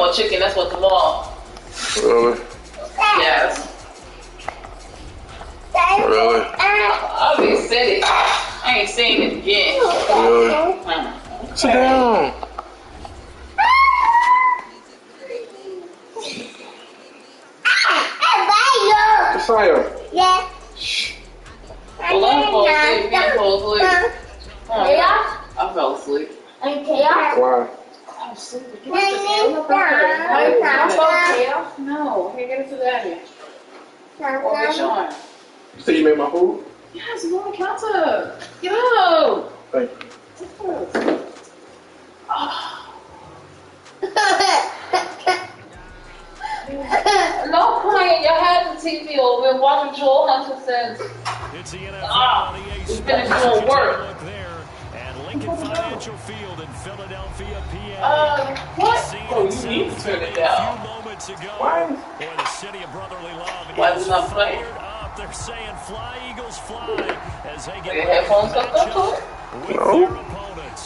about chicken. That's what the mall. Really? Yes. Really? I already said it. I ain't saying it again. Really? Sit down. Josiah. Yeah. Shh. Well, I'm fall asleep. I fell asleep. Why? I'm sleepy. No. No, here, get it to Daddy. Or get Sean. You say you made my food? Yes, it's on the counter. Get out. Thank you. No crying. Y'all had the TV over. Been watching Joel Hunter since. It's the NFL We finished doing work. And Lincoln Financial Field in Philadelphia, PA. What? Oh, you need to turn it down. A few moments ago, Why? boy, the city of brotherly love Why is is it not playing? fired up. They're saying "Fly Eagles fly" as they get Your headphones ready to hooked up match to up it? with No. their opponents.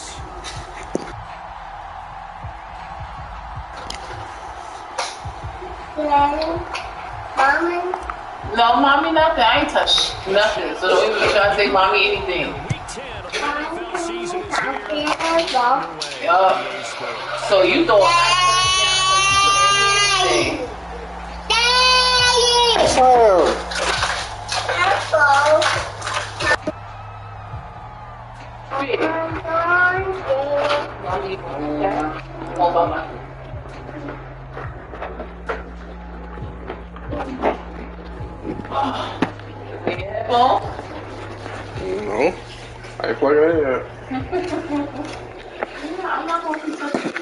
No, mommy, nothing. I ain't touched nothing. So don't even try to say mommy anything. Week 10 of the NFL season is here. So you throw a headphone? No. I ain't plugging it in yet. I'm not going to keep touching it.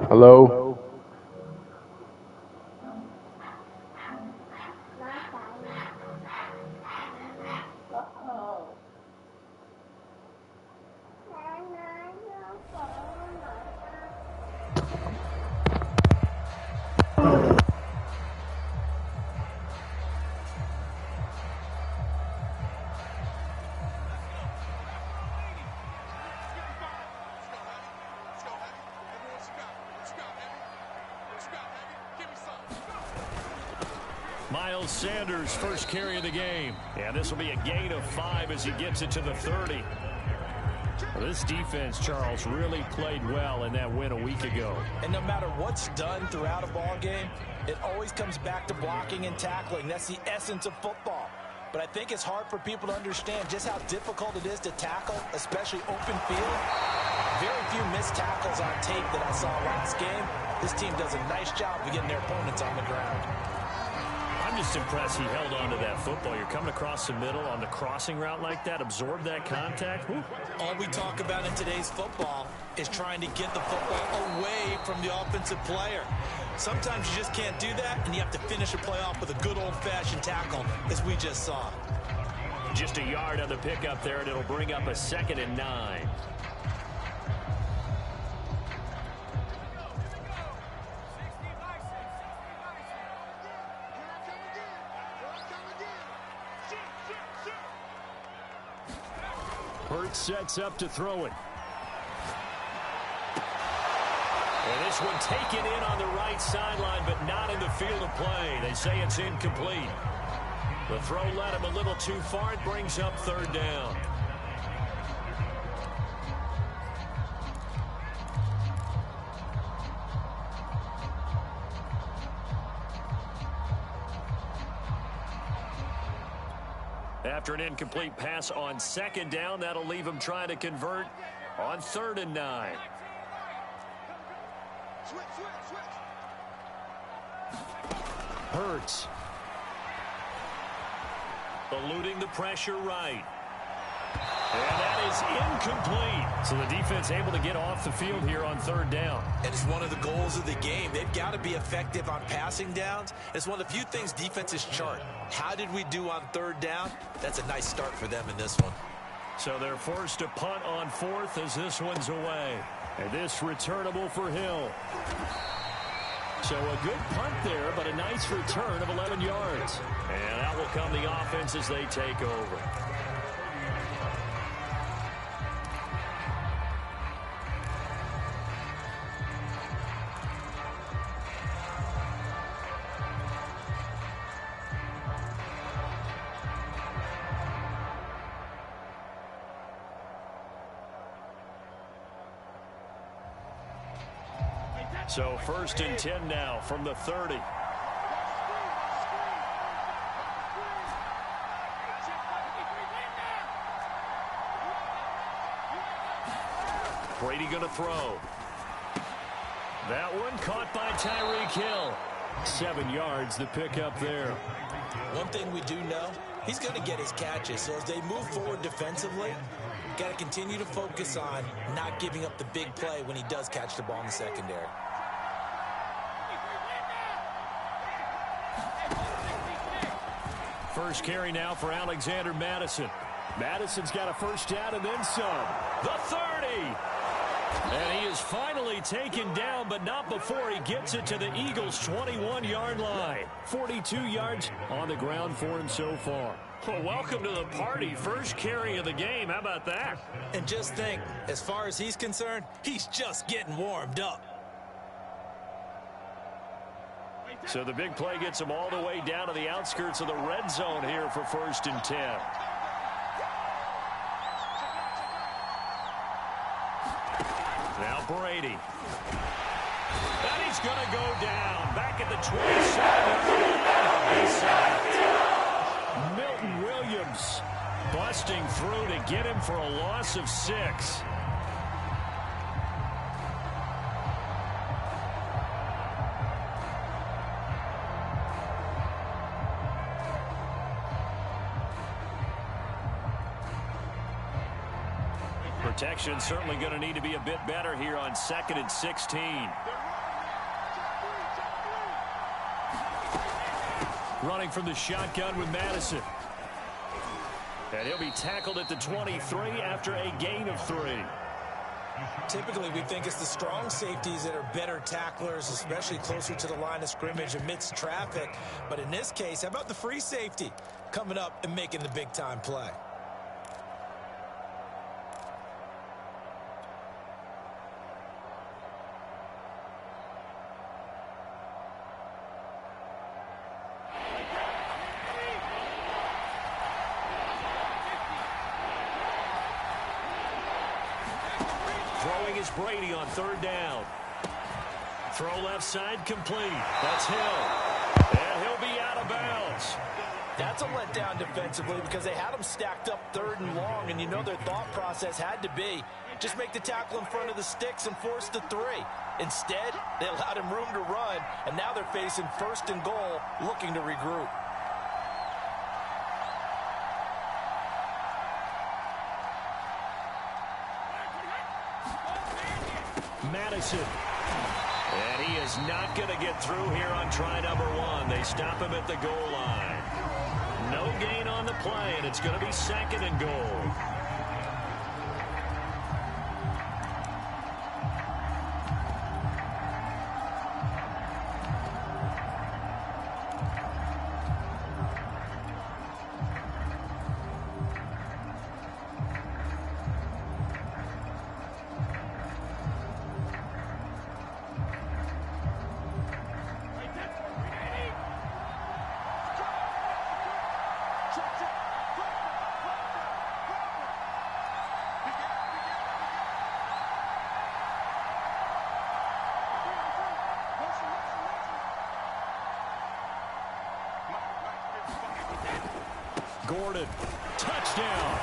Hello? Miles Sanders, first carry of the game. Yeah, this will be a gain of 5 as he gets it to the 30. Well, this defense, Charles, really played well in that win a week ago. And no matter what's done throughout a ball game, it always comes back to blocking and tackling. That's the essence of football. But I think it's hard for people to understand just how difficult it is to tackle, especially open field. Very few missed tackles on tape that I saw last game. This team does a nice job of getting their opponents on the ground. I'm just impressed he held on to that football. You're coming across the middle on the crossing route like that, absorb that contact. Woo. All we talk about in today's football is trying to get the football away from the offensive player. Sometimes you just can't do that, and you have to finish a play off with a good old-fashioned tackle, as we just saw. Just a yard on the pickup there, and it'll bring up a 2nd and 9. Hurts sets up to throw it. And this one taken in on the right sideline, but not in the field of play. They say it's incomplete. The throw led him a little too far. It brings up third down. After an incomplete pass on second down, that'll leave him trying to convert on 3rd and 9. Hurts. Eluding the pressure right. And that is incomplete. So the defense able to get off the field here on 3rd down. And it's one of the goals of the game. They've got to be effective on passing downs. It's one of the few things defenses chart. How did we do on 3rd down? That's a nice start for them in this one. So they're forced to punt on 4th as this one's away. And this returnable for Hill. So a good punt there, but a nice return of 11 yards. And out will come the offense as they take over. So 1st and 10 now from the 30. Brady going to throw. That one caught by Tyreek Hill. 7 yards the pick up there. One thing we do know, he's going to get his catches. So as they move forward defensively, got to continue to focus on not giving up the big play when he does catch the ball in the secondary. First carry now for Alexander Madison. Madison's got a first down and then some. The 30. And he is finally taken down, but not before he gets it to the Eagles' 21-yard line. 42 yards on the ground for him so far. Well, welcome to the party. First carry of the game. How about that? And just think, as far as he's concerned, he's just getting warmed up. So the big play gets him all the way down to the outskirts of the red zone here for 1st and 10. Now Brady. And he's going to go down. Back at the 27. Milton Williams busting through to get him for a loss of 6. Protection certainly going to need to be a bit better here on 2nd and 16. Running from the shotgun with Madison. And he'll be tackled at the 23 after a gain of 3. Typically, we think it's the strong safeties that are better tacklers, especially closer to the line of scrimmage amidst traffic. But in this case, how about the free safety coming up and making the big-time play? Throwing is Brady on 3rd down. Throw left side complete. That's Hill. And he'll be out of bounds. That's a letdown defensively because they had him stacked up 3rd and long, and you know their thought process had to be just make the tackle in front of the sticks and force the 3. Instead, they allowed him room to run, and now they're facing 1st and goal, looking to regroup. Madison. And he is not going to get through here on try number 1. They stop him at the goal line. No gain on the play, and it's going to be 2nd and goal. Gordon. Touchdown.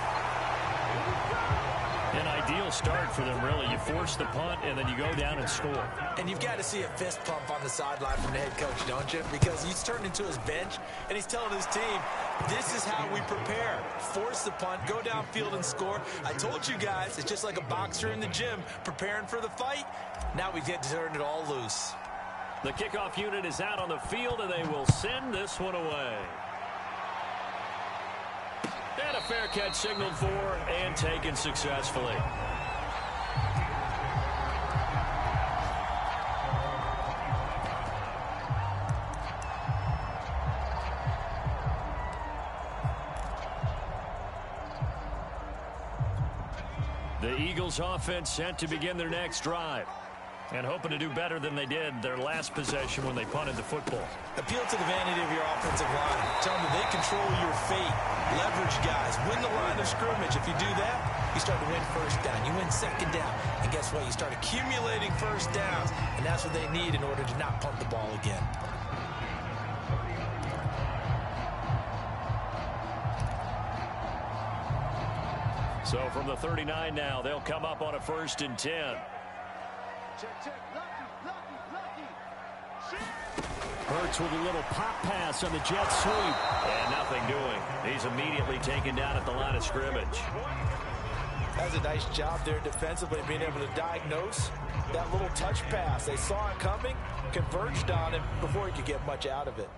An ideal start for them, really. You force the punt, and then you go down and score. And you've got to see a fist pump on the sideline from the head coach, don't you? Because he's turned into his bench, and he's telling his team, this is how we prepare. Force the punt, go downfield and score. I told you guys, it's just like a boxer in the gym preparing for the fight. Now we get to turn it all loose. The kickoff unit is out on the field, and they will send this one away. And a fair catch signaled for and taken successfully. The Eagles offense set to begin their next drive. And hoping to do better than they did their last possession when they punted the football. Appeal to the vanity of your offensive line. Tell them that they control your fate. Leverage guys. Win the line of scrimmage. If you do that, you start to win first down. You win second down. And guess what? You start accumulating first downs. And that's what they need in order to not punt the ball again. So from the 39 now, they'll come up on a 1st and 10. Hurts with a little pop pass on the jet sweep. And nothing doing. He's immediately taken down at the line of scrimmage. That's a nice job there defensively, being able to diagnose that little touch pass. They saw it coming, converged on him before he could get much out of it.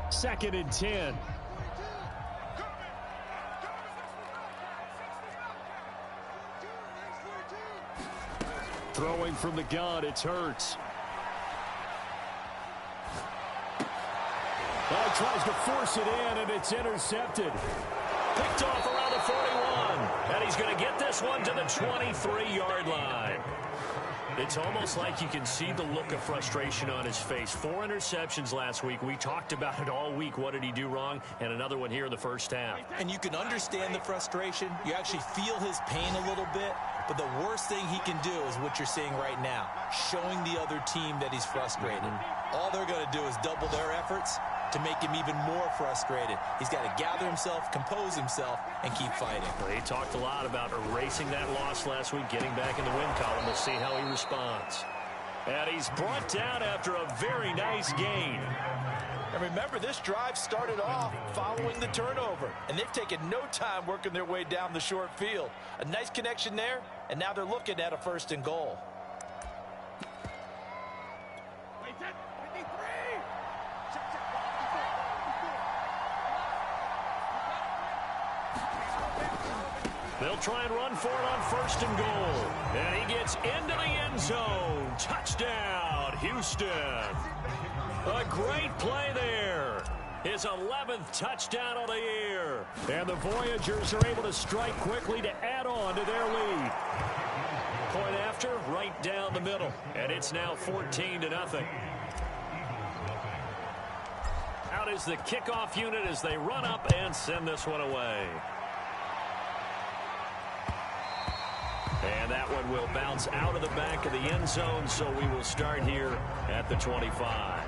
Second and 10. Throwing from the gun, it's Hurts. Oh, tries to force it in, and it's intercepted. Picked off around the 41. And he's going to get this one to the 23-yard line. It's almost like you can see the look of frustration on his face. 4 interceptions last week. We talked about it all week. What did he do wrong? And another one here in the first half. And you can understand the frustration. You actually feel his pain a little bit. But the worst thing he can do is what you're seeing right now, showing the other team that he's frustrated. All they're going to do is double their efforts to make him even more frustrated. He's got to gather himself, compose himself, and keep fighting. Well, he talked a lot about erasing that loss last week, getting back in the win column. We'll see how he responds. And he's brought down after a very nice gain. And remember, this drive started off following the turnover, and they've taken no time working their way down the short field. A nice connection there, and now they're looking at a 1st and goal. They'll try and run for it on 1st and goal. And he gets into the end zone. Touchdown, Houston. A great play there. His 11th touchdown of the year. And the Voyagers are able to strike quickly to add on to their lead. Point after, right down the middle. And it's now 14-0. Out is the kickoff unit as they run up and send this one away. And that one will bounce out of the back of the end zone, so we will start here at the 25.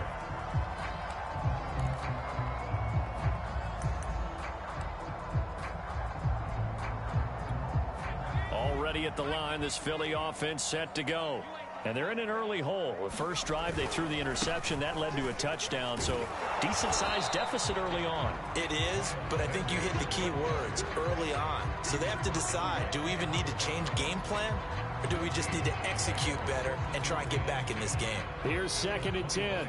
Already at the line, this Philly offense set to go. And they're in an early hole. The first drive, they threw the interception. That led to a touchdown, so decent-sized deficit early on. It is, but I think you hit the key words, early on. So they have to decide, do we even need to change game plan? Or do we just need to execute better and try and get back in this game? Here's 2nd and 10.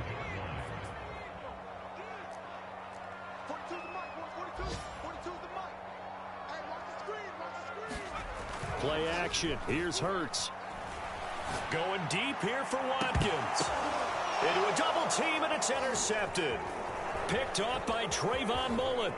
Play action. Here's Hurts. Going deep here for Watkins. Into a double team, and it's intercepted. Picked off by Trayvon Mullen.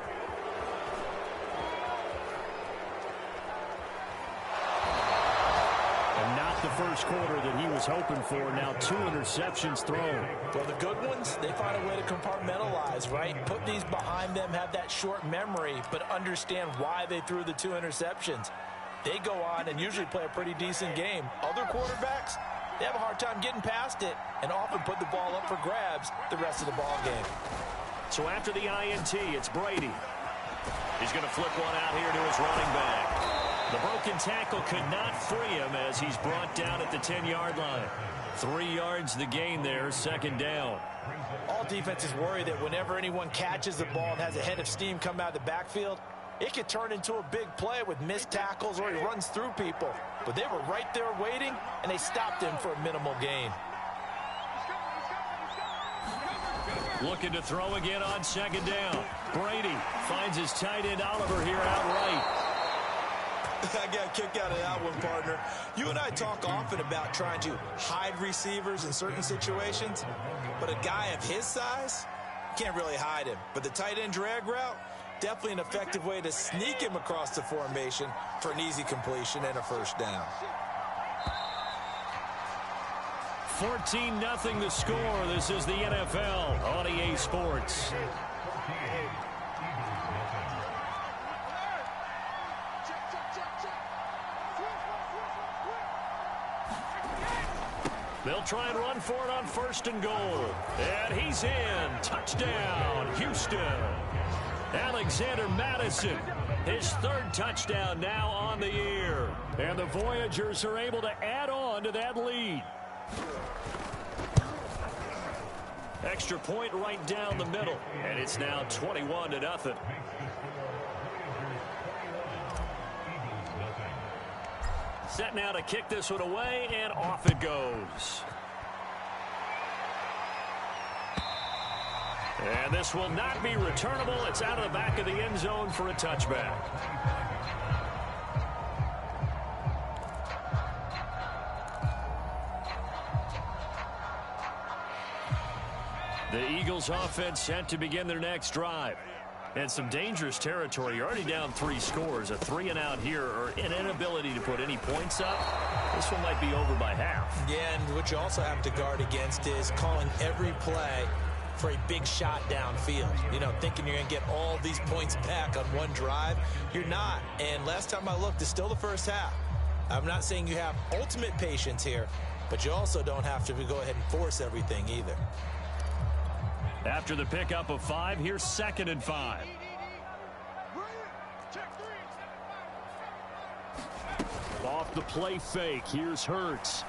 And not the first first quarter that he was hoping for. Now 2 interceptions thrown. Well, the good ones, they find a way to compartmentalize, right? Put these behind them, have that short memory, but understand why they threw the 2 interceptions. They go on and usually play a pretty decent game. Other quarterbacks, they have a hard time getting past it and often put the ball up for grabs the rest of the ball game. So after the INT, it's Brady. He's going to flip one out here to his running back. The broken tackle could not free him as he's brought down at the 10-yard line. 3 yards the gain there, second down. All defenses worry that whenever anyone catches the ball and has a head of steam come out of the backfield, it could turn into a big play with missed tackles or he runs through people. But they were right there waiting, and they stopped him for a minimal gain. Looking to throw again on second down. Brady finds his tight end Oliver here outright. I got a kick out of that one, partner. You and I talk often about trying to hide receivers in certain situations, but a guy of his size, can't really hide him. But the tight end drag route, definitely an effective way to sneak him across the formation for an easy completion and a first down. 14-0 the score. This is the NFL on EA Sports. They'll try and run for it on first and goal. And he's in. Touchdown, Houston. Alexander Madison, his 3rd touchdown now on the year. And the Voyagers are able to add on to that lead. Extra point right down the middle. And it's now 21-0. Set now to kick this one away, and off it goes. And this will not be returnable. It's out of the back of the end zone for a touchback. The Eagles offense set to begin their next drive. And some dangerous territory. You're already down 3 scores. A 3-and-out here, or an inability to put any points up. This one might be over by half. Yeah, and what you also have to guard against is calling every play for a big shot downfield. You know, thinking you're going to get all these points back on one drive. You're not. And last time I looked, it's still the first half. I'm not saying you have ultimate patience here, but you also don't have to go ahead and force everything either. After the pickup of 5, here's 2nd and 5. Off the play fake, here's Hurts.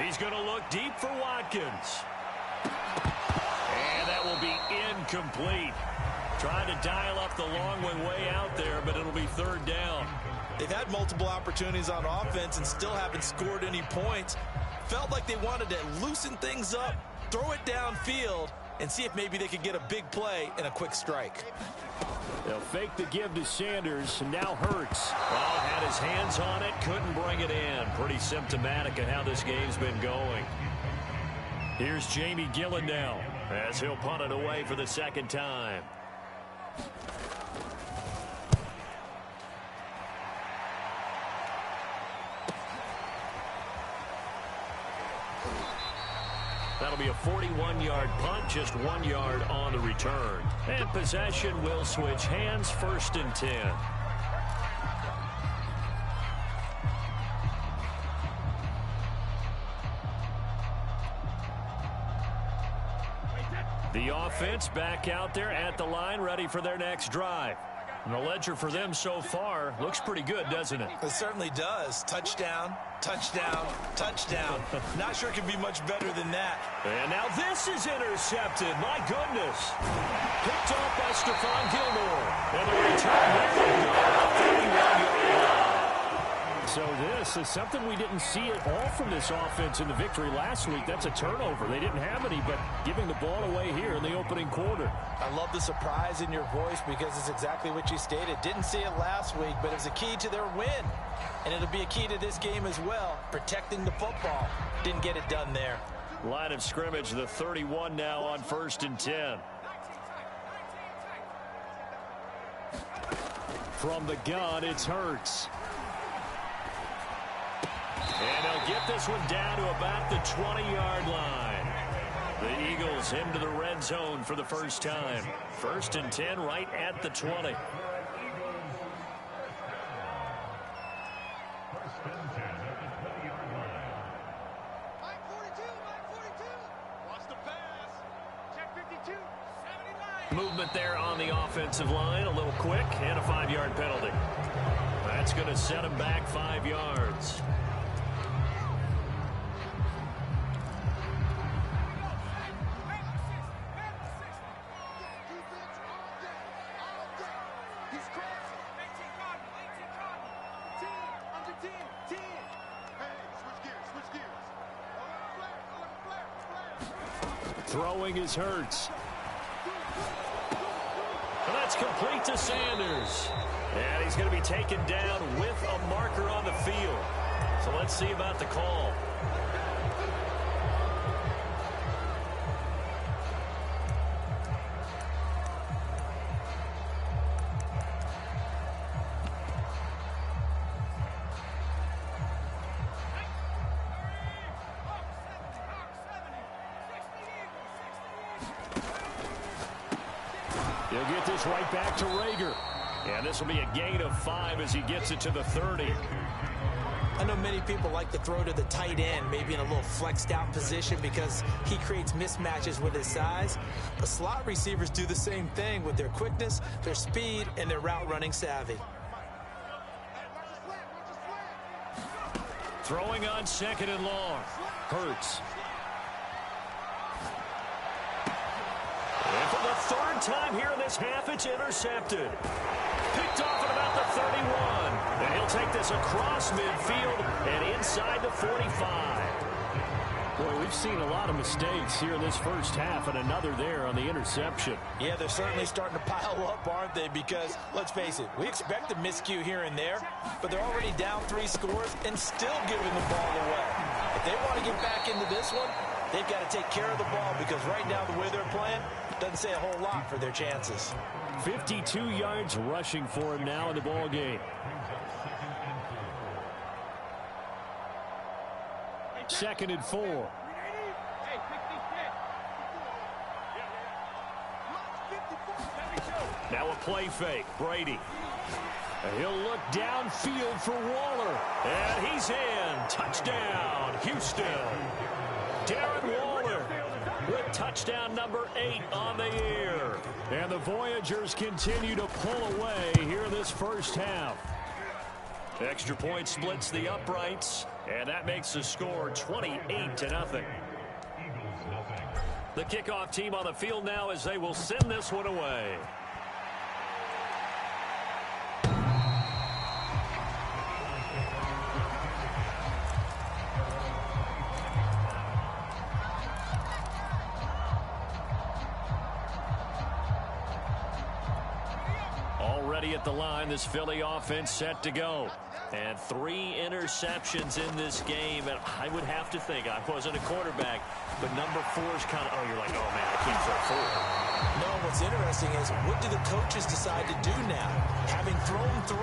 He's going to look deep for Watkins. And that will be incomplete. Trying to dial up the long way out there, but it'll be 3rd down. They've had multiple opportunities on offense and still haven't scored any points. Felt like they wanted to loosen things up, throw it downfield, and see if maybe they could get a big play and a quick strike. They'll fake the give to Sanders, and now Hurts. Well, had his hands on it, couldn't bring it in. Pretty symptomatic of how this game's been going. Here's Jamie Gillen now, as he'll punt it away for the 2nd time. That'll be a 41-yard punt, just 1 yard on the return. And possession will switch hands, 1st and 10. The offense back out there at the line, ready for their next drive. And the ledger for them so far looks pretty good, doesn't it? It certainly does. Touchdown, touchdown, touchdown. Not sure it can be much better than that. And now this is intercepted. My goodness. Picked off by Stephon Gilmore. And the return here. So this is something we didn't see at all from this offense in the victory last week. That's a turnover. They didn't have any, but giving the ball away here in the opening quarter. I love the surprise in your voice because it's exactly what you stated. Didn't see it last week, but it was a key to their win. And it'll be a key to this game as well, protecting the football. Didn't get it done there. Line of scrimmage, the 31 now on 1st and 10. From the gun, it's Hurts. And they'll get this one down to about the 20-yard line. The Eagles into the red zone for the first time. 1st and 10 right at the 20. Movement there on the offensive line. A little quick and a 5-yard penalty. That's going to set him back 5 yards. Throwing is Hurts. And that's complete to Sanders. And he's going to be taken down with a marker on the field. So let's see about the call. He'll get this right back to Rager. And this will be a gain of 5 as he gets it to the 30. I know many people like to throw to the tight end, maybe in a little flexed out position because he creates mismatches with his size. But slot receivers do the same thing with their quickness, their speed, and their route running savvy. Throwing on 2nd and long. Hurts. And for the 3rd time here in this half, it's intercepted. Picked off at about the 31. And he'll take this across midfield and inside the 45. Boy, we've seen a lot of mistakes here in this first half, and another there on the interception. Yeah, they're certainly starting to pile up, aren't they? Because, let's face it, we expect a miscue here and there, but they're already down 3 scores and still giving the ball away. If they want to get back into this one, they've got to take care of the ball because right now the way they're playing doesn't say a whole lot for their chances. 52 yards rushing for him now in the ball game. 2nd and 4. Now a play fake. Brady. And he'll look downfield for Waller. And he's in. Touchdown, Houston. Darren Waller with touchdown number 8 on the year. And the Voyagers continue to pull away here in this first half. Extra point splits the uprights, and that makes the score 28-0. The kickoff team on the field now as they will send this one away. Already at the line, this Philly offense set to go. And 3 interceptions in this game. And I would have to think, I wasn't a quarterback, but number 4 is kind of, you're like, oh, man, I can't throw 4. No, what's interesting is what do the coaches decide to do now? Having thrown 3,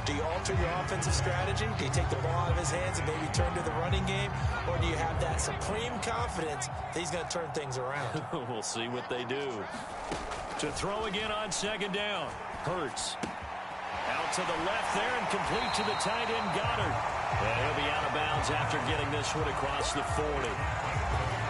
do you alter your offensive strategy? Do you take the ball out of his hands and maybe turn to the running game? Or do you have that supreme confidence that he's going to turn things around? We'll see what they do. To throw again on 2nd down. Hurts. Out to the left there and complete to the tight end Goddard. And he'll be out of bounds after getting this one across the 40.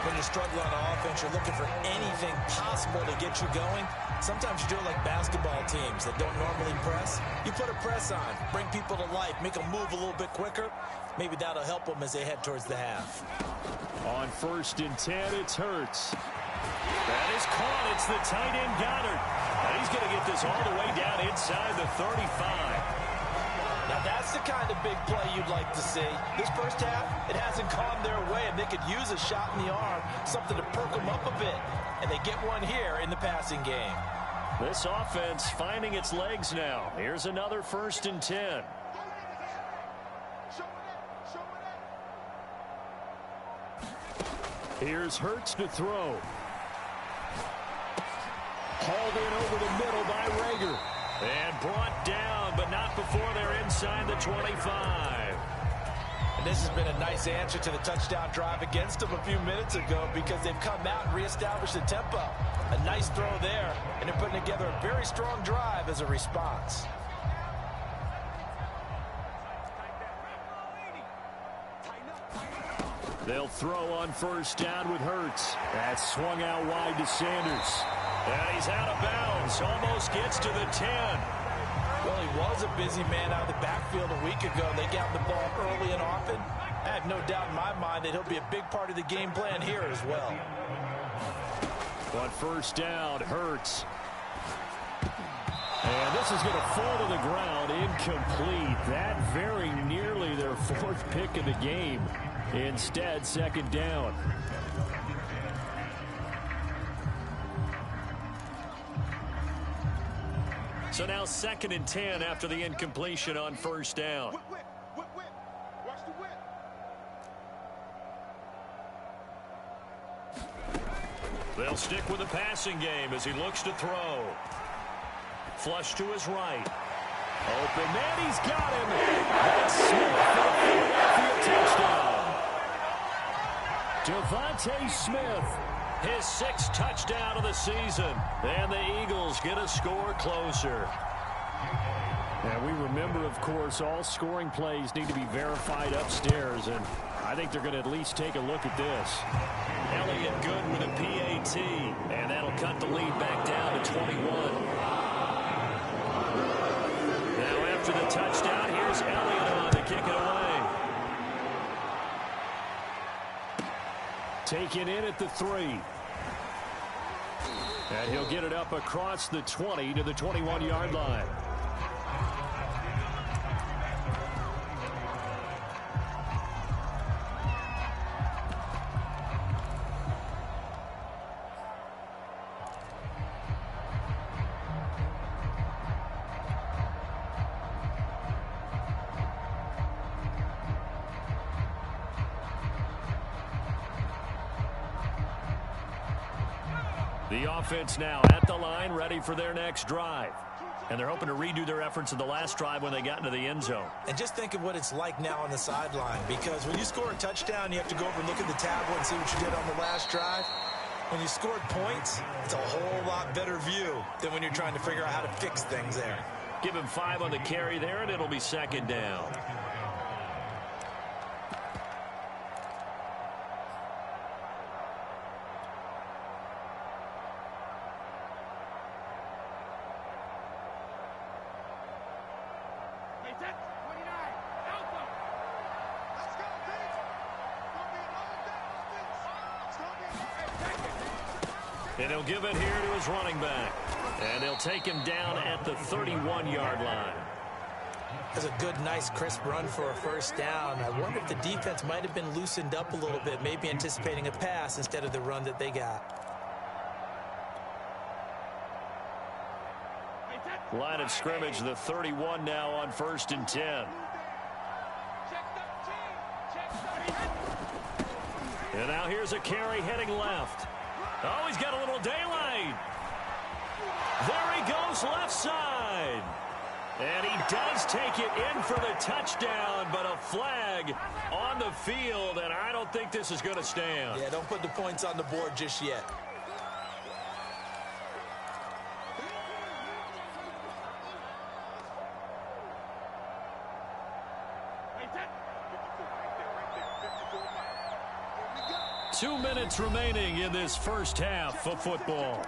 When you're struggling on offense, you're looking for anything possible to get you going. Sometimes you do it like basketball teams that don't normally press. You put a press on, bring people to life, make them move a little bit quicker. Maybe that'll help them as they head towards the half. On 1st and 10, it's Hurts. That is caught. It's the tight end Goddard. And he's going to get this all the way down inside the 35. Now that's the kind of big play you'd like to see. This first half, it hasn't gone their way, and they could use a shot in the arm, something to perk them up a bit. And they get one here in the passing game. This offense finding its legs now. Here's another 1st and 10. Here's Hurts to throw. Hauled in over the middle by Rager. And brought down, but not before they're inside the 25. And this has been a nice answer to the touchdown drive against them a few minutes ago because they've come out and reestablished the tempo. A nice throw there, and they're putting together a very strong drive as a response. They'll throw on first down with Hurts. That's swung out wide to Sanders. And he's out of bounds. Almost gets to the 10. Well, he was a busy man out of the backfield a week ago. They got the ball early and often. I have no doubt in my mind that he'll be a big part of the game plan here as well. On first down, Hurts. And this is going to fall to the ground, incomplete. That very nearly their fourth pick of the game. Instead, second down. So now 2nd and 10 after the incompletion on first down. Watch the whip. They'll stick with the passing game as he looks to throw. Flush to his right. Open man, he's got him. That's Smith for the Philadelphia touchdown. Devontae Smith, his 6th touchdown of the season. And the Eagles get a score closer. And we remember, of course, all scoring plays need to be verified upstairs. And I think they're going to at least take a look at this. Elliott good with a PAT. And that'll cut the lead back down to 21. Now after the touchdown, here's Elliott on to kick it away. Taken in at the 3. And he'll get it up across the 20 to the 21-yard line. The offense now at the line, ready for their next drive. And they're hoping to redo their efforts in the last drive when they got into the end zone. And just think of what it's like now on the sideline, because when you score a touchdown, you have to go over and look at the tablet and see what you did on the last drive. When you scored points, it's a whole lot better view than when you're trying to figure out how to fix things there. Give him 5 on the carry there, and it'll be second down. And he'll give it here to his running back. And they'll take him down at the 31-yard line. That's a good, nice, crisp run for a first down. I wonder if the defense might have been loosened up a little bit, maybe anticipating a pass instead of the run that they got. Line of scrimmage, the 31 now on 1st and 10. And now here's a carry heading left. Oh, he's got a little daylight. There he goes left side. And he does take it in for the touchdown, but a flag on the field, and I don't think this is going to stand. Yeah, don't put the points on the board just yet. Two minutes remaining in this first half of football.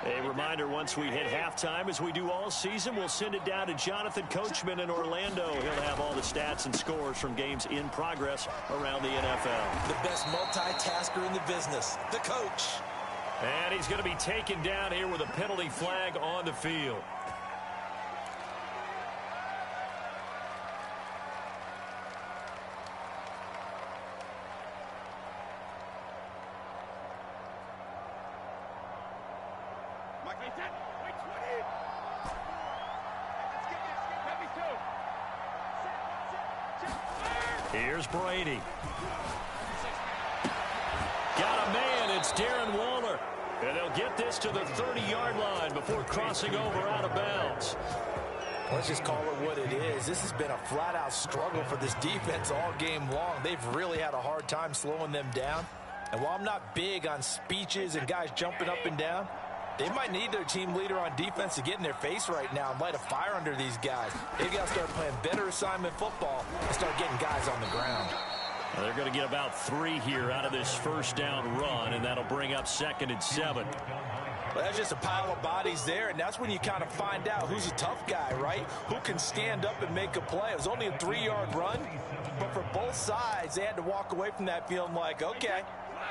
A reminder, once we hit halftime, as we do all season, we'll send it down to Jonathan Coachman in Orlando. He'll have all the stats and scores from games in progress around the NFL. The best multitasker in the business, the coach. And he's going to be taken down here with a penalty flag on the field. Here's Brady. Got a man. It's Darren Waller. And they'll get this to the 30-yard line before crossing over out of bounds. Let's just call it what it is. This has been a flat-out struggle for this defense all game long. They've really had a hard time slowing them down. And while I'm not big on speeches and guys jumping up and down, they might need their team leader on defense to get in their face right now and light a fire under these guys. They've got to start playing better assignment football and start getting guys on the ground. Well, they're going to get about 3 here out of this first down run, and that'll bring up 2nd and 7. Well, that's just a pile of bodies there, and that's when you kind of find out who's a tough guy, right? Who can stand up and make a play. It was only a 3-yard run, but for both sides, they had to walk away from that feeling like, okay,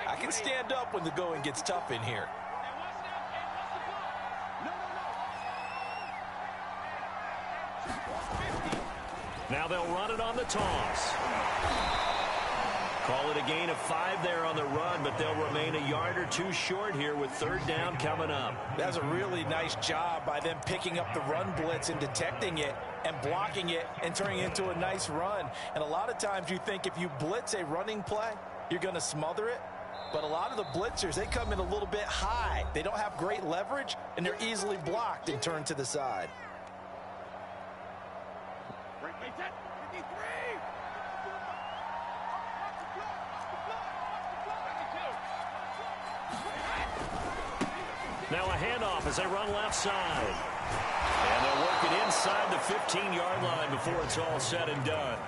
I can stand up when the going gets tough in here. Now they'll run it on the toss. Call it a gain of 5 there on the run, but they'll remain a yard or 2 short here with 3rd down coming up. That's a really nice job by them picking up the run blitz and detecting it and blocking it and turning it into a nice run. And a lot of times you think if you blitz a running play, you're going to smother it. But a lot of the blitzers, they come in a little bit high. They don't have great leverage, and they're easily blocked and turned to the side. Now a handoff as they run left side. And they'll work it inside the 15-yard line before it's all said and done.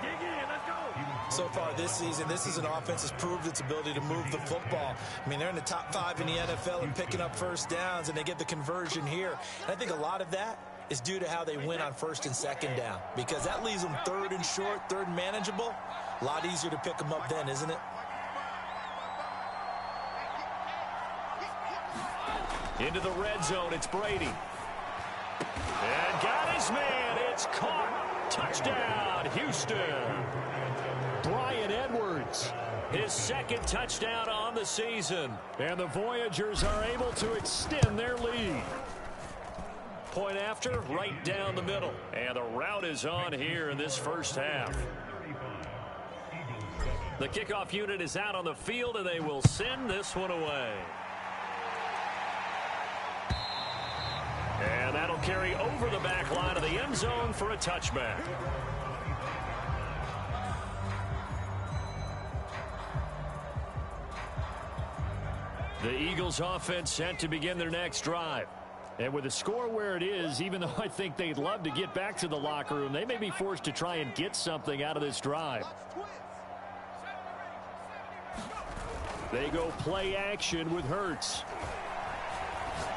So far this season, this is an offense that's proved its ability to move the football. I mean, they're in the top 5 in the NFL and picking up first downs, and they get the conversion here. And I think a lot of that is due to how they win on 1st and 2nd down, because that leaves them 3rd and short, 3rd and manageable. A lot easier to pick them up then, isn't it? Into the red zone, it's Brady. And got his man. It's caught. Touchdown, Houston. Bryan Edwards, his 2nd touchdown on the season. And the Voyagers are able to extend their lead. Point after, right down the middle. And the route is on here in this first half. The kickoff unit is out on the field, and they will send this one away. And that'll carry over the back line of the end zone for a touchback. The Eagles offense set to begin their next drive. And with the score where it is, even though I think they'd love to get back to the locker room, they may be forced to try and get something out of this drive. They go play action with Hurts.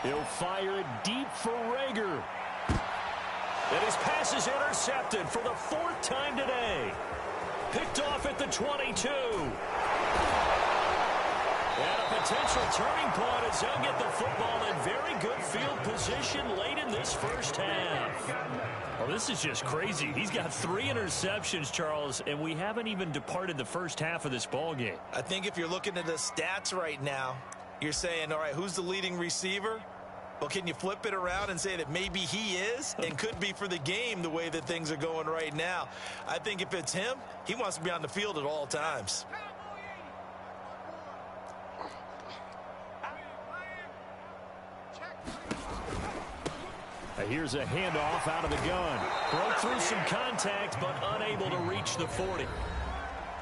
He'll fire it deep for Rager. And his pass is intercepted for the 4th time today. Picked off at the 22. And a potential turning point as they'll get the football in very good field position late in this first half. Well, this is just crazy. He's got 3 interceptions, Charles, and we haven't even departed the first half of this ball game. I think if you're looking at the stats right now, you're saying, all right, who's the leading receiver? Well, can you flip it around and say that maybe he is and could be for the game the way that things are going right now? I think if it's him, he wants to be on the field at all times. Here's a handoff out of the gun. Broke through some contact, but unable to reach the 40.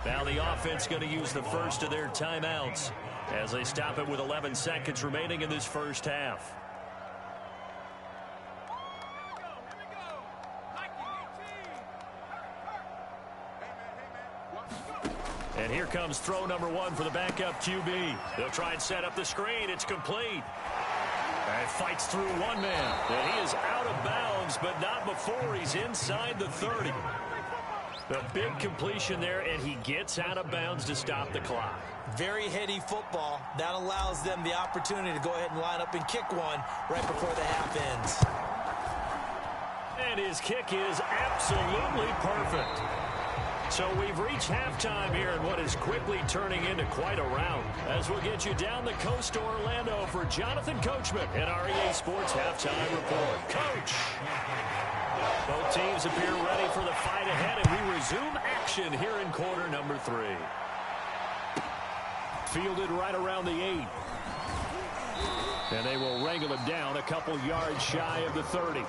Now the offense going to use the first of their timeouts as they stop it with 11 seconds remaining in this first half. And here comes throw number 1 for the backup QB. They'll try and set up the screen. It's complete. And fights through one man. And he is out of bounds, but not before he's inside the 30. The big completion there, and he gets out of bounds to stop the clock. Very heady football. That allows them the opportunity to go ahead and line up and kick one right before the half ends. And his kick is absolutely perfect. So we've reached halftime here in what is quickly turning into quite a rout. As we'll get you down the coast to Orlando for Jonathan Coachman in our EA Sports Halftime Report. Coach! Both teams appear ready for the fight ahead, and we resume action here in quarter number 3. Fielded right around the 8. And they will wrangle him down a couple yards shy of the 30.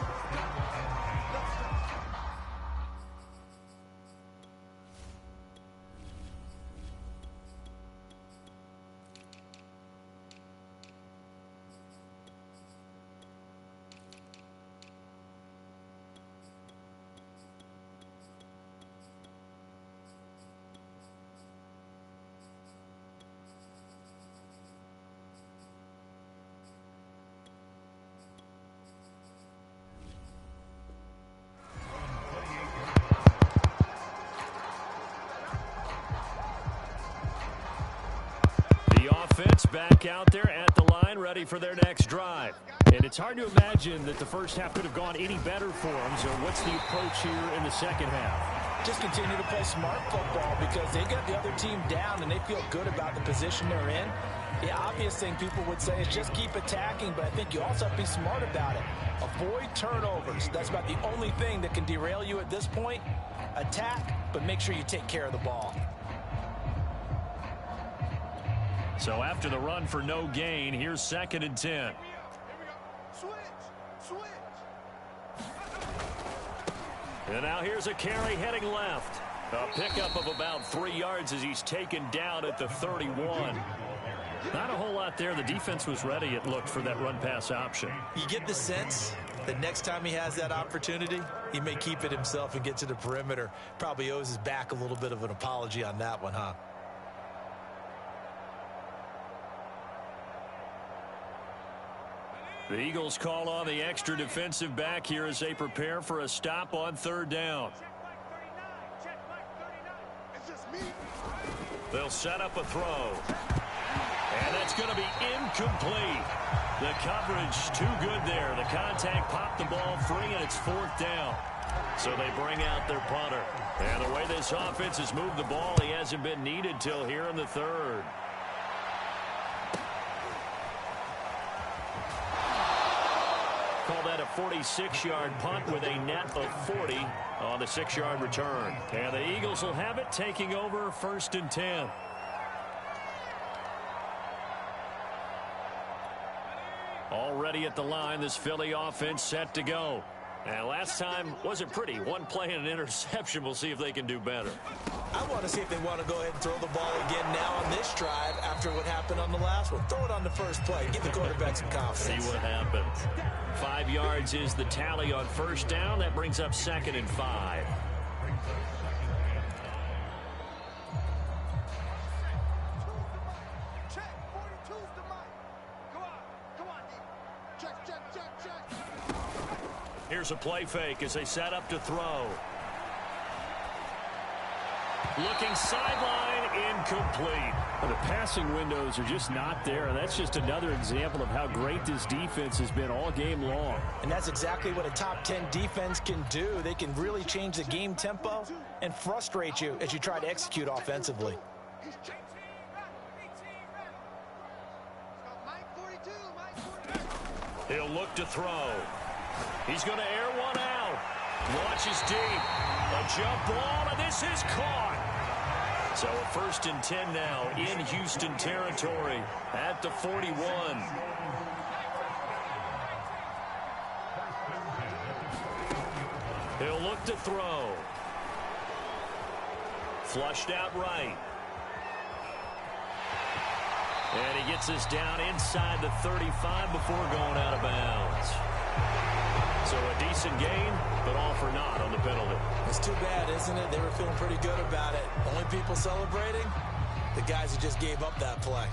Offense back out there at the line, ready for their next drive. And it's hard to imagine that the first half could have gone any better for them. So what's the approach here in the second half? Just continue to play smart football because they got the other team down and they feel good about the position they're in. The obvious thing people would say is just keep attacking, but I think you also have to be smart about it. Avoid turnovers. That's about the only thing that can derail you at this point. Attack, but make sure you take care of the ball. So after the run for no gain, here's 2nd and 10. Here we go. Switch. And now here's a carry heading left. A pickup of about 3 yards as he's taken down at the 31. Not a whole lot there. The defense was ready, it looked, for that run-pass option. You get the sense that next time he has that opportunity, he may keep it himself and get to the perimeter. Probably owes his back a little bit of an apology on that one, huh? The Eagles call on the extra defensive back here as they prepare for a stop on 3rd down. It's just me. They'll set up a throw. And that's going to be incomplete. The coverage too good there. The contact popped the ball free, and it's 4th down. So they bring out their punter. And the way this offense has moved the ball, he hasn't been needed till here in the 3rd. Call that a 46-yard punt with a net of 40 on the 6-yard return. And the Eagles will have it, taking over 1st and 10. Already at the line, this Philly offense set to go. And last time wasn't pretty. One play and an interception. We'll see if they can do better. I want to see if they want to go ahead and throw the ball again now on this drive after what happened on the last one. Throw it on the first play. Give the quarterback some confidence. See what happens. 5 yards is the tally on 1st down. That brings up 2nd and 5. Check. 42's the mic. Come on, D. Check. Here's a play fake as they set up to throw. Looking sideline, incomplete. Well, the passing windows are just not there. And that's just another example of how great this defense has been all game long. And that's exactly what a top 10 defense can do. They can really change the game tempo and frustrate you as you try to execute offensively. He's chasing. Mike 42. He'll look to throw. He's going to air one out. Launches deep. A jump ball, and this is caught. So a 1st and 10 now in Houston territory at the 41. He'll look to throw. Flushed out right. And he gets us down inside the 35 before going out of bounds. So a decent gain, but all for naught on the penalty. It's too bad, isn't it? They were feeling pretty good about it. Only people celebrating? The guys who just gave up that play.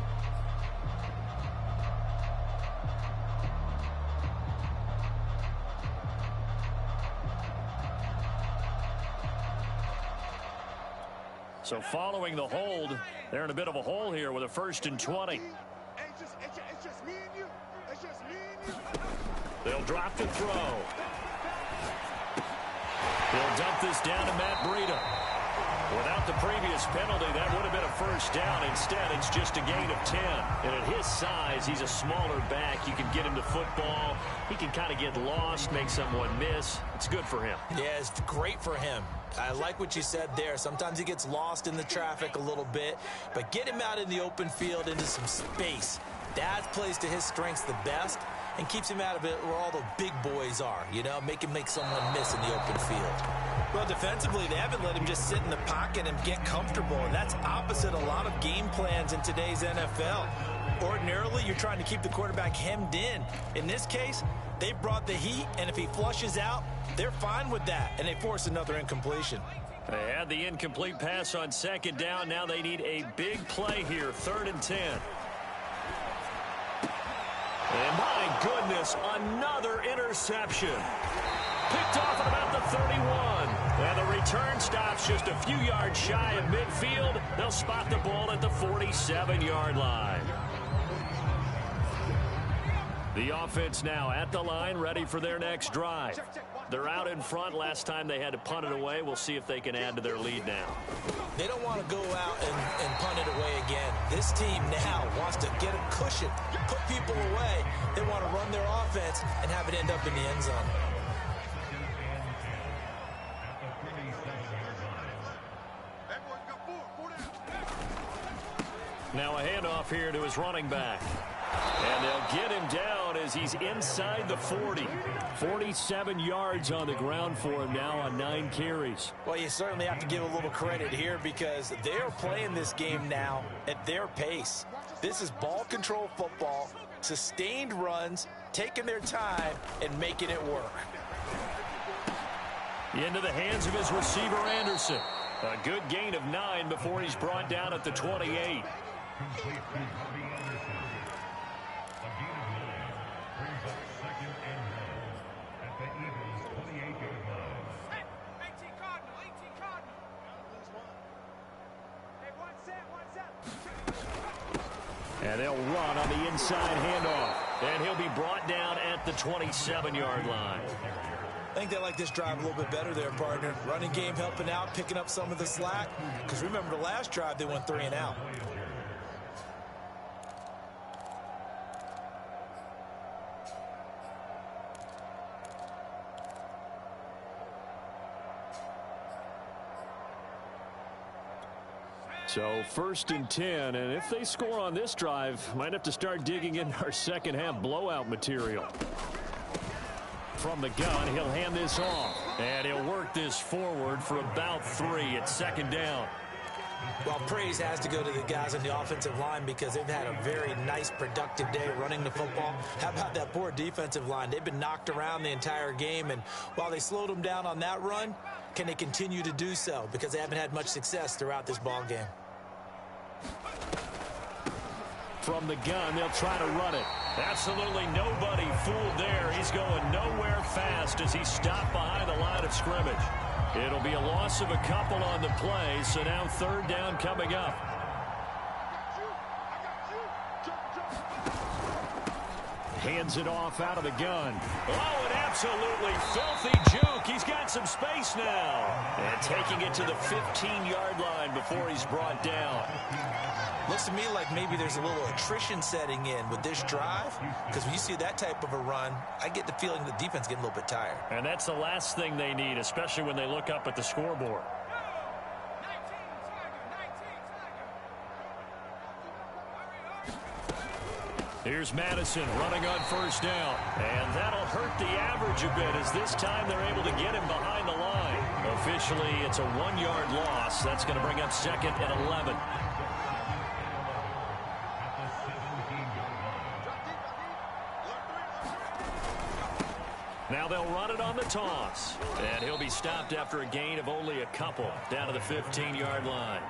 So following the hold, they're in a bit of a hole here with a 1st and 20. It's just me and you. It's just me and you. They'll drop to throw. He'll dump this down to Matt Breida. Without the previous penalty, that would have been a 1st down. Instead, it's just a gain of 10. And at his size, he's a smaller back. You can get him to football. He can kind of get lost, make someone miss. It's good for him. Yeah, it's great for him. I like what you said there. Sometimes he gets lost in the traffic a little bit, but get him out in the open field into some space. That plays to his strengths the best and keeps him out of it where all the big boys are, you know, make him make someone miss in the open field. Well, defensively, they haven't let him just sit in the pocket and get comfortable, and that's opposite a lot of game plans in today's NFL. Ordinarily, you're trying to keep the quarterback hemmed in. In this case, they brought the heat, and if he flushes out, they're fine with that, and they force another incompletion. They had the incomplete pass on 2nd down. Now they need a big play here, 3rd and 10. And my goodness, another interception. Picked off at about the 31. And the return stops just a few yards shy of midfield. They'll spot the ball at the 47-yard line. The offense now at the line, ready for their next drive. They're out in front. Last time they had to punt it away. We'll see if they can add to their lead now. They don't want to go out and punt it away again. This team now wants to get a cushion, put people away. They want to run their offense and have it end up in the end zone. Now a handoff here to his running back. And they'll get him down as he's inside the 40. 47 yards on the ground for him now on 9 carries. Well, you certainly have to give a little credit here because they're playing this game now at their pace. This is ball control football, sustained runs, taking their time and making it work. Into the hands of his receiver, Anderson. A good gain of 9 before he's brought down at the 28. And they'll run on the inside handoff. And he'll be brought down at the 27-yard line. I think they like this drive a little bit better there, partner. Running game helping out, picking up some of the slack. Because remember the last drive, they went 3 and out. So 1st and 10, and if they score on this drive, might have to start digging in our second half blowout material. From the gun, he'll hand this off, and he'll work this forward for about 3 at 2nd down. Well, praise has to go to the guys on the offensive line because they've had a very nice, productive day running the football. How about that poor defensive line? They've been knocked around the entire game, and while they slowed them down on that run, can they continue to do so? Because they haven't had much success throughout this ball game. From the gun, they'll try to run it. Absolutely nobody fooled there. He's going nowhere fast as he's stopped behind the line of scrimmage. It'll be a loss of a couple on the play, so now 3rd down coming up. Hands it off out of the gun. Oh, an absolutely filthy juke. He's got some space now. And taking it to the 15-yard line before he's brought down. Looks to me like maybe there's a little attrition setting in with this drive, because when you see that type of a run, I get the feeling the defense getting a little bit tired. And that's the last thing they need, especially when they look up at the scoreboard. Here's Madison running on 1st down. And that'll hurt the average a bit as this time they're able to get him behind the line. Officially, it's a 1-yard loss. That's going to bring up 2nd and 11. Now they'll run it on the toss. And he'll be stopped after a gain of only a couple down to the 15-yard line.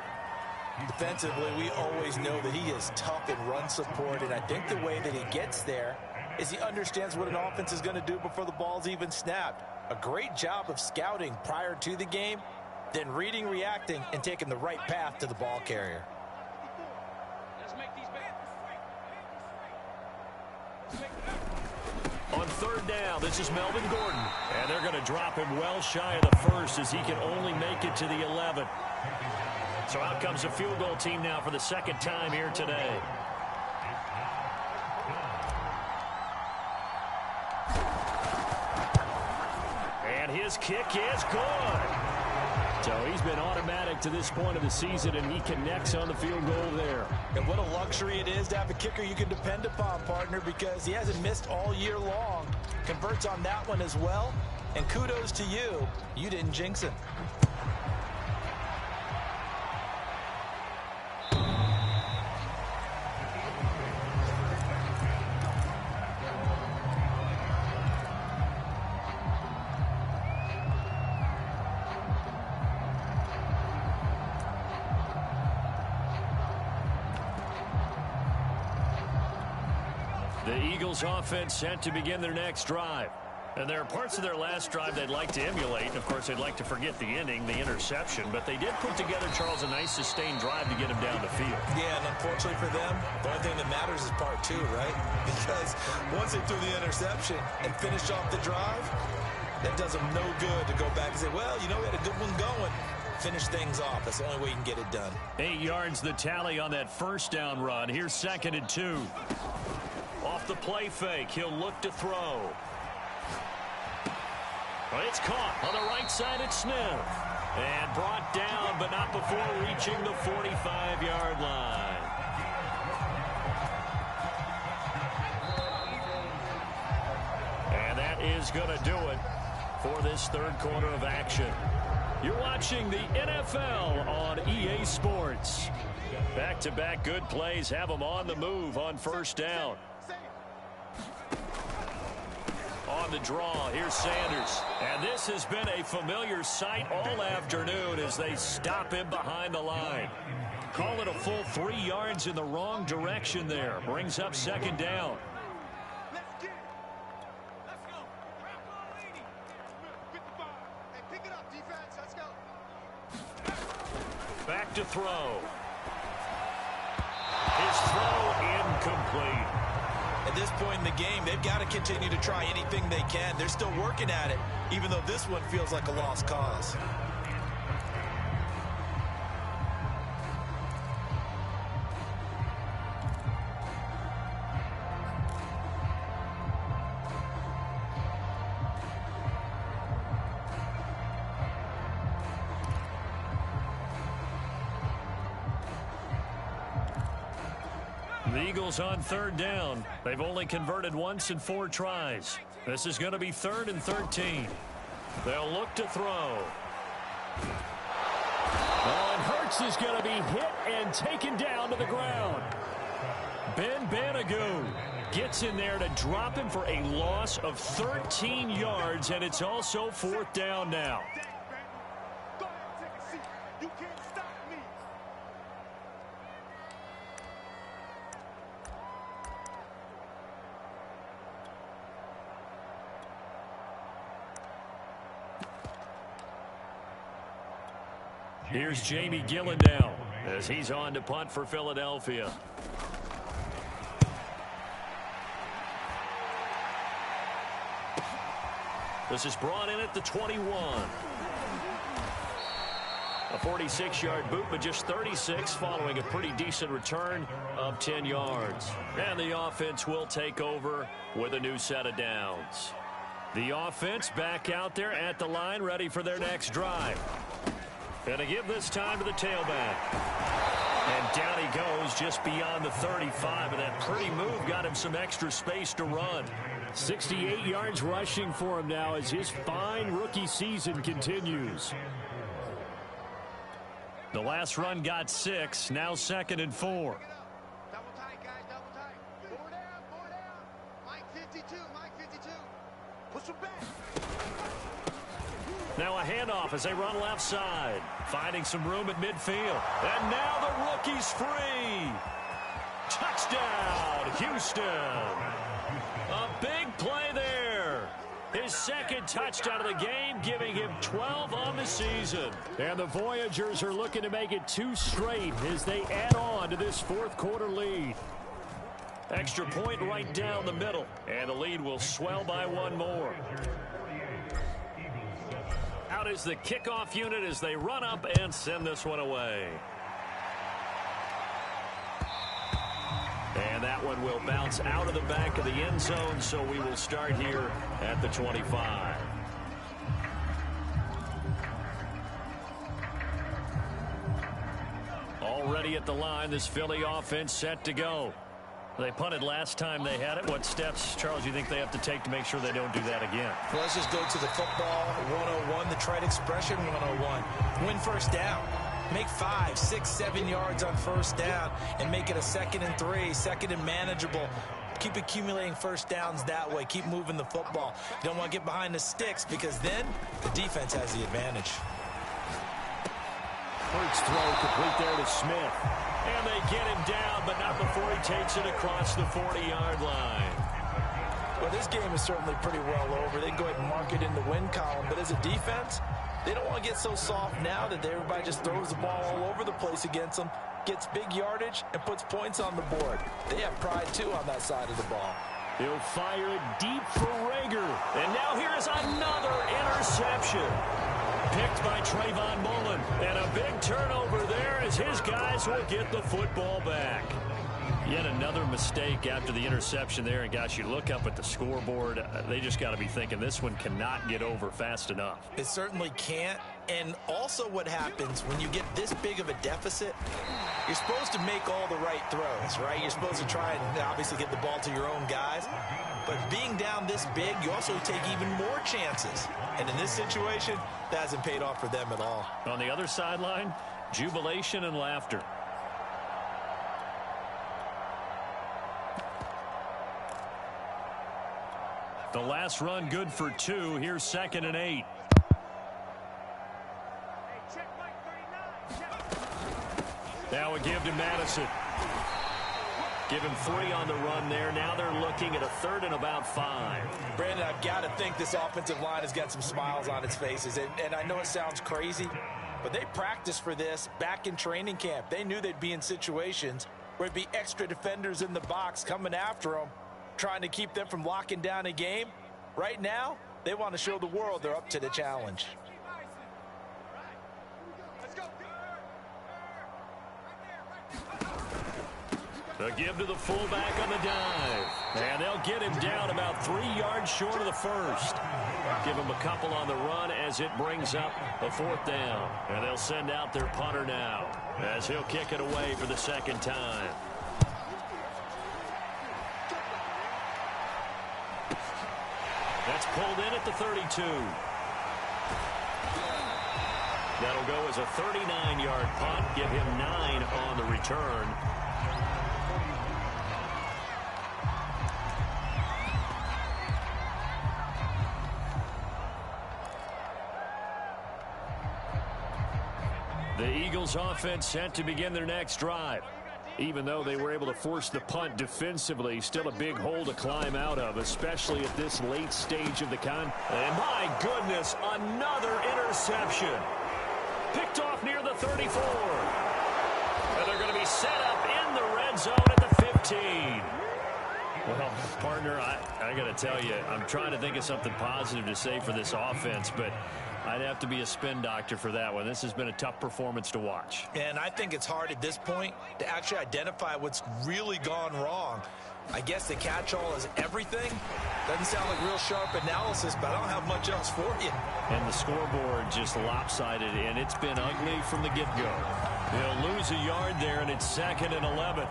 Defensively, we always know that he is tough in run support, and I think the way that he gets there is he understands what an offense is going to do before the ball's even snapped. A great job of scouting prior to the game, then reading, reacting, and taking the right path to the ball carrier. On 3rd down, this is Melvin Gordon. And they're going to drop him well shy of the 1st as he can only make it to the 11. So out comes the field goal team now for the 2nd time here today. And his kick is good. So he's been automatic to this point of the season, and he connects on the field goal there. And what a luxury it is to have a kicker you can depend upon, partner, because he hasn't missed all year long. Converts on that one as well. And kudos to you. You didn't jinx him. The Eagles offense set to begin their next drive. And there are parts of their last drive they'd like to emulate. And, of course, they'd like to forget the ending, the interception. But they did put together, Charles, a nice sustained drive to get him down the field. Yeah, and unfortunately for them, the only thing that matters is part two, right? Because once they threw the interception and finished off the drive, that does them no good to go back and say, well, you know, we had a good one going. Finish things off. That's the only way you can get it done. 8 yards the tally on that first down run. Here's 2nd and 2. Off the play fake, he'll look to throw. Well, it's caught on the right side at Smith. And brought down, but not before reaching the 45-yard line. And that is going to do it for this third quarter of action. You're watching the NFL on EA Sports. Back-to-back good plays have them on the move on first down. On the draw, here's Sanders. And this has been a familiar sight all afternoon as they stop him behind the line. Call it a full 3 yards in the wrong direction there. Brings up 2nd down. Let's get it. Let's go. Grab ball, lady. Get the ball. Hey, pick it up, defense. Let's go. Back to throw. His throw incomplete. At this point in the game, they've got to continue to try anything they can. They're still working at it, even though this one feels like a lost cause. The Eagles on 3rd down. They've only converted once in 4 tries. This is going to be 3rd and 13. They'll look to throw. Oh, and Hurts is going to be hit and taken down to the ground. Ben Banagou gets in there to drop him for a loss of 13 yards, and it's also 4th down now. Go ahead and take a seat. You can't stop me. Here's Jamie Gillen now as he's on to punt for Philadelphia. This is brought in at the 21. A 46-yard boot, but just 36 following a pretty decent return of 10 yards. And the offense will take over with a new set of downs. The offense back out there at the line, ready for their next drive. And to give this time to the tailback. And down he goes just beyond the 35, and that pretty move got him some extra space to run. 68 yards rushing for him now as his fine rookie season continues. The last run got 6, now 2nd and 4. Double tight, guys, double tight. 4 down, 4 down. Mike 52, Mike 52. Push him back. Now a handoff as they run left side. Finding some room at midfield. And now the rookie's free. Touchdown, Houston. A big play there. His 2nd touchdown of the game, giving him 12 on the season. And the Voyagers are looking to make it 2 straight as they add on to this 4th quarter lead. Extra point right down the middle. And the lead will swell by 1 more. Out is the kickoff unit as they run up and send this one away. And that one will bounce out of the back of the end zone, so we will start here at the 25. Already at the line, this Philly offense set to go. They punted last time they had it. What steps, Charles, you think they have to take to make sure they don't do that again? Well, let's just go to the football 101, the trite expression 101. Win first down. Make 5, 6, 7 yards on first down and make it a 2nd and 3, 2nd and manageable. Keep accumulating first downs that way. Keep moving the football. You don't want to get behind the sticks because then the defense has the advantage. Hurts throw complete there to Smith. And they get him down, but not before he takes it across the 40-yard line. Well, this game is certainly pretty well over. They can go ahead and mark it in the win column. But as a defense, they don't want to get so soft now that everybody just throws the ball all over the place against them, gets big yardage, and puts points on the board. They have pride, too, on that side of the ball. He'll fire it deep for Rager. And now here is another interception. Picked by Trayvon Mullen. And a big turnover there as his guys will get the football back. Yet another mistake after the interception there. And, gosh, you look up at the scoreboard, they just got to be thinking this one cannot get over fast enough. It certainly can't. And also what happens when you get this big of a deficit, you're supposed to make all the right throws, right? You're supposed to try and obviously get the ball to your own guys. But being down this big, you also take even more chances. And in this situation, that hasn't paid off for them at all. On the other sideline, jubilation and laughter. The last run good for 2. Here's 2nd and 8. Now a give to Madison. Give him 3 on the run there. Now they're looking at a 3rd and about 5. Brandon, I've got to think this offensive line has got some smiles on its faces. And I know it sounds crazy, but they practiced for this back in training camp. They knew they'd be in situations where it'd be extra defenders in the box coming after them, trying to keep them from locking down a game. Right now, they want to show the world they're up to the challenge. A give to the fullback on the dive. And they'll get him down about 3 yards short of the first. Give him a couple on the run as it brings up a 4th down. And they'll send out their punter now as he'll kick it away for the 2nd time. That's pulled in at the 32. That'll go as a 39-yard punt. Give him 9 on the return. The Eagles offense set to begin their next drive. Even though they were able to force the punt defensively, still a big hole to climb out of, especially at this late stage of the And my goodness, another interception. Picked off near the 34. And they're going to be set up in the red zone at the 15. Well, partner, I got to tell you, I'm trying to think of something positive to say for this offense, but I'd have to be a spin doctor for that one. This has been a tough performance to watch. And I think it's hard at this point to actually identify what's really gone wrong. I guess the catch-all is everything. Doesn't sound like real sharp analysis, but I don't have much else for you. And the scoreboard just lopsided, and it's been ugly from the get-go. They'll lose a yard there, and it's 2nd and 11.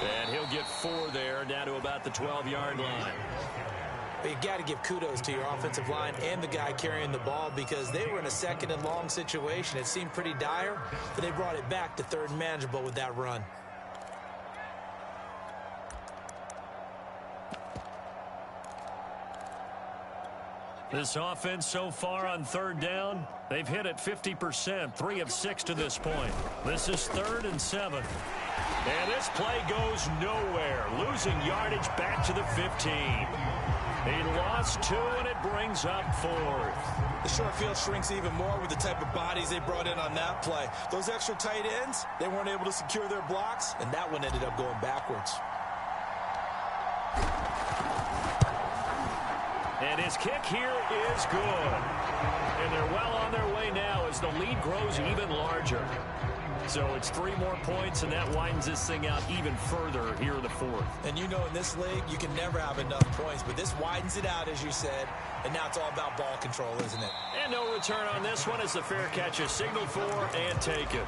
And he'll get 4 there, down to about the 12-yard line. But you got to give kudos to your offensive line and the guy carrying the ball because they were in a 2nd and long situation. It seemed pretty dire, but they brought it back to 3rd and manageable with that run. This offense so far on 3rd down, they've hit it 50%, 3 of 6 to this point. This is 3rd and 7. And this play goes nowhere, losing yardage back to the 15. He lost 2, and it brings up 4th. The short field shrinks even more with the type of bodies they brought in on that play. Those extra tight ends, they weren't able to secure their blocks, and that one ended up going backwards. And his kick here is good. And they're well on their way now as the lead grows even larger. So it's 3 more points, and that widens this thing out even further here in the 4th. And you know in this league, you can never have enough points, but this widens it out, as you said, and now it's all about ball control, isn't it? And no return on this one as the fair catch is signaled for and taken.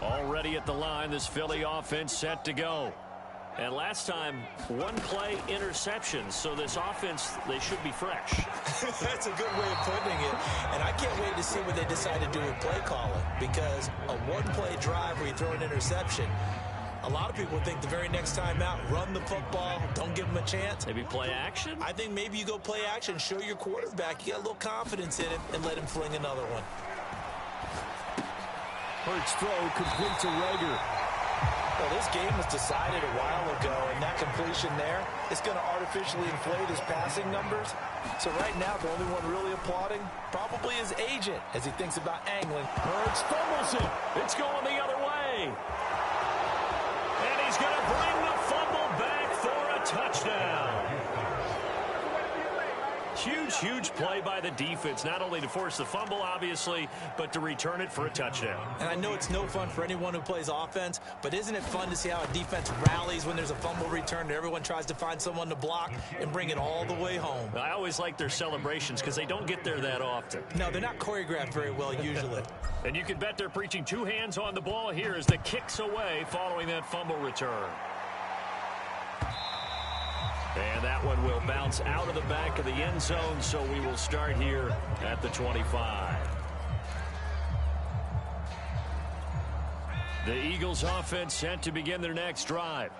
Already at the line, this Philly offense set to go. And last time, one play interception. So this offense, they should be fresh. That's a good way of putting it. And I can't wait to see what they decide to do with play calling. Because a one-play drive where you throw an interception, a lot of people think the very next time out, run the football, don't give them a chance. Maybe play action? I think maybe you go play action, show your quarterback you got a little confidence in him, and let him fling another one. Hurts throw complete to Rager. Well, this game was decided a while ago, and that completion there is going to artificially inflate his passing numbers. So right now, the only one really applauding probably his agent as he thinks about angling. Hurts fumbles it. It's going the other way. And he's going to bring the fumble back for a touchdown. Huge play by the defense, not only to force the fumble, obviously, but to return it for a touchdown. And I know it's no fun for anyone who plays offense, but isn't it fun to see how a defense rallies when there's a fumble return and everyone tries to find someone to block and bring it all the way home? I always like their celebrations because they don't get there that often. No, they're not choreographed very well usually. And you can bet they're preaching two hands on the ball here as the kick's away following that fumble return. And that one will bounce out of the back of the end zone, so we will start here at the 25. The Eagles offense set to begin their next drive.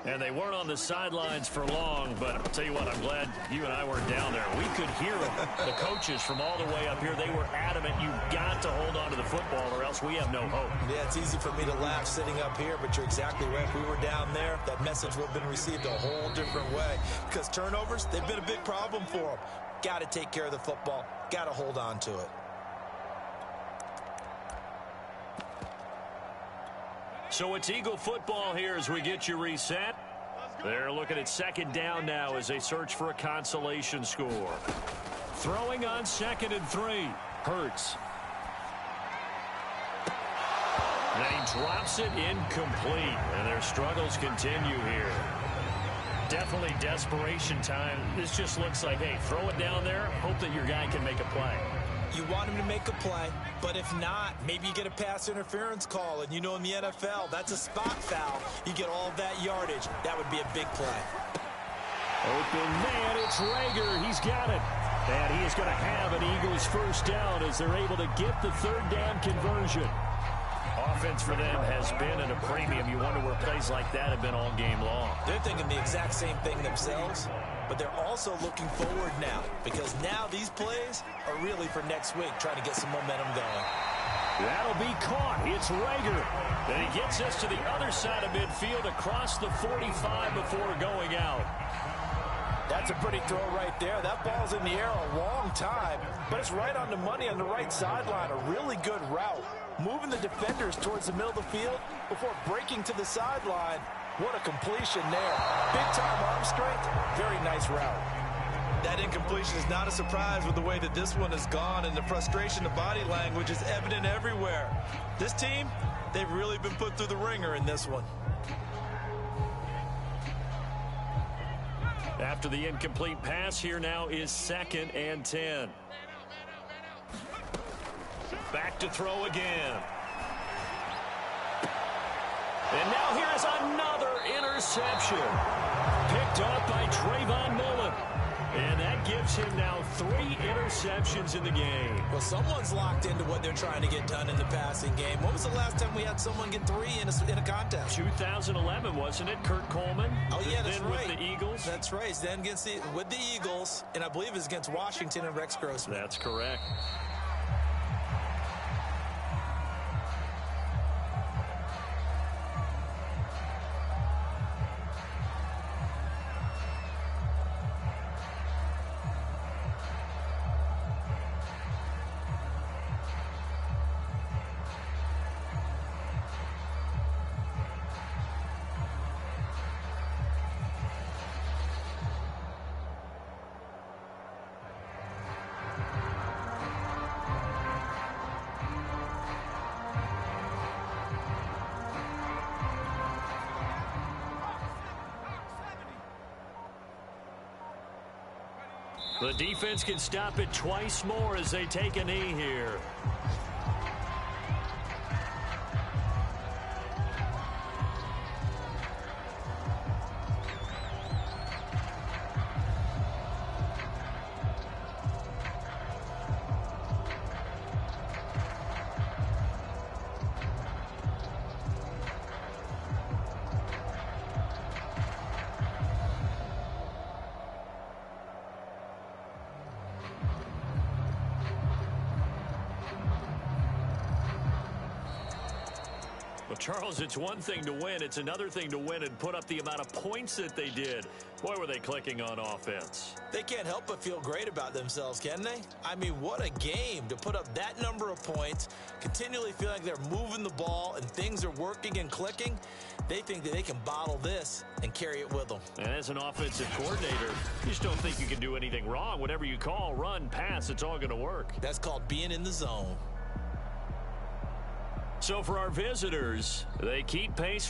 And they weren't on the sidelines for long, but I'll tell you what, I'm glad you and I weren't down there. We could hear them, the coaches from all the way up here. They were adamant, you've got to hold on to the football or else we have no hope. Yeah, it's easy for me to laugh sitting up here, but you're exactly right. If we were down there, that message would have been received a whole different way. Because turnovers, they've been a big problem for them. Got to take care of the football. Got to hold on to it. So it's Eagle football here as we get you reset. They're looking at second down now as they search for a consolation score. Throwing on 2nd and 3. Hurts. And then he drops it incomplete. And their struggles continue here. Definitely desperation time. This just looks like, hey, throw it down there. Hope that your guy can make a play. You want him to make a play, but if not, maybe you get a pass interference call, and you know in the NFL, that's a spot foul. You get all that yardage. That would be a big play. Open man, it's Rager. He's got it. And he is going to have an Eagles first down as they're able to get the third down conversion. Offense for them has been at a premium. You wonder where plays like that have been all game long. They're thinking the exact same thing themselves, but they're also looking forward now because now these plays are really for next week, trying to get some momentum going. That'll be caught. It's Rager. And he gets us to the other side of midfield across the 45 before going out. That's a pretty throw right there. That ball's in the air a long time, but it's right on the money on the right sideline. A really good route. Moving the defenders towards the middle of the field before breaking to the sideline. What a completion there. Big-time arm strength. Very nice route. That incompletion is not a surprise with the way that this one has gone, and the frustration of body language is evident everywhere. This team, they've really been put through the ringer in this one. After the incomplete pass, here now is 2nd and 10. Back to throw again. And now here's another interception. Picked up by Trayvon Mullen. And that gives him now 3 interceptions in the game. Well, someone's locked into what they're trying to get done in the passing game. When was the last time we had someone get 3 in a contest? 2011, wasn't it? Kurt Coleman. Oh, yeah, that's then right. With the Eagles. That's right. Then with the Eagles, and I believe it's against Washington and Rex Grossman. That's correct. The defense can stop it twice more as they take a knee here. Well, Charles, it's one thing to win. It's another thing to win and put up the amount of points that they did. Boy, were they clicking on offense. They can't help but feel great about themselves, can they? I mean, what a game to put up that number of points, continually feel like they're moving the ball and things are working and clicking. They think that they can bottle this and carry it with them. And as an offensive coordinator, you just don't think you can do anything wrong. Whatever you call, run, pass, it's all going to work. That's called being in the zone. So for our visitors, they keep pace